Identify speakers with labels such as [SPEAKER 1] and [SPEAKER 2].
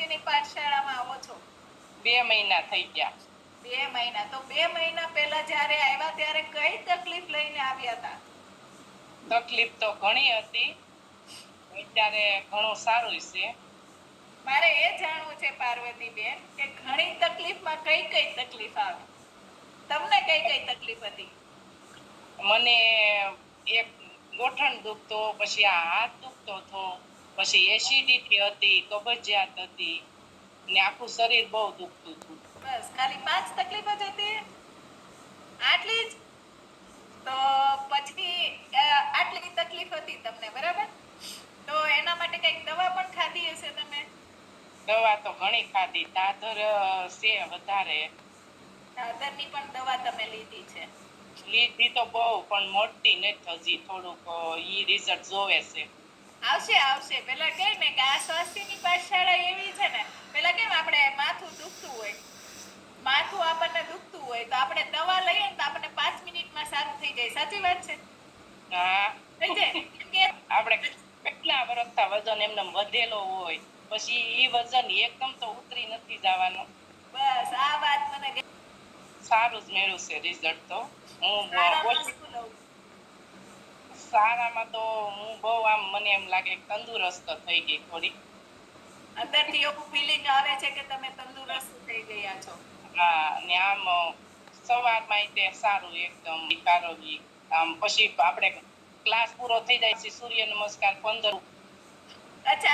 [SPEAKER 1] સ્વાસ્થ્યની પાઠશાળામાં આવો છો?
[SPEAKER 2] 2 મહિના થઈ ગયા.
[SPEAKER 1] 2 મહિના. તો 2 મહિના પહેલા જ્યારે આવ્યા ત્યારે કઈ તકલીફ લઈને આવ્યા હતા?
[SPEAKER 2] તકલીફ તો ઘણી હતી, અત્યારે ઘણું સારું છે.
[SPEAKER 1] મારે એ જાણવું છે પાર્વતીબેન કે ઘણી તકલીફમાં કઈ કઈ તકલીફ આવે? તમને કઈ કઈ તકલીફ હતી?
[SPEAKER 2] મને એક ગોઠણ દુખતો, પછી આ હાથ દુખતો હતો, પછી એસિડિટી હતી, કબજિયાત હતી ને આખું શરીર બહુ દુખતું હતું.
[SPEAKER 1] બસ ખાલી 5 તકલીફ જ હતી? આટલી જ? તો પછી આટલી તકલીફ હતી તમને, બરાબર? તો એના માટે કઈક દવા પણ ખાધી હશે તમે?
[SPEAKER 2] દવા તો ઘણી ખાધી, દાદર છે વધારે.
[SPEAKER 1] દાદરની પણ દવા તમે લીધી છે?
[SPEAKER 2] લીધી તો બહુ, પણ મોટી નથી હજી, થોડુંક ઈ રિઝલ્ટ જોવે છે.
[SPEAKER 1] આવશે આવશે. પેલા કહે ને કે આ સ્વાસ્થ્યની પાઠશાળા એવી છે ને, પેલા કેમ આપણે માથું દુખતું હોય, માથું આપણને દુખતું હોય તો આપણે દવા લઈએ ને તો આપણને 5 મિનિટમાં સારું થઈ જાય. સાચી વાત છે?
[SPEAKER 2] હા,
[SPEAKER 1] થઈ જાય કે
[SPEAKER 2] આપણે કેટલા વર્ષથી વજન એમને વધેલો હોય, પછી ઈ વજન એકદમ તો ઉતરી નથી જવાનું.
[SPEAKER 1] બસ આ વાત મને
[SPEAKER 2] સારું જ મેળવ્યું છે રિઝલ્ટ તો. હું
[SPEAKER 1] સારામાં શું લઉં?
[SPEAKER 2] સારામાં તો હું બહુ આમ મને એમ લાગે તંદુરસ્ત થઈ ગઈ થોડી.
[SPEAKER 1] અંદરથી એવું ફીલિંગ આવે છે કે તમે તંદુરસ્ત થઈ ગયા છો.
[SPEAKER 2] હા, ને આમ સવારમાં તે સારું એકદમ આરોગી. આમ પછી આપણે ક્લાસ પૂરો થઈ જાય છે, સૂર્ય નમસ્કાર 15.
[SPEAKER 1] અચ્છા.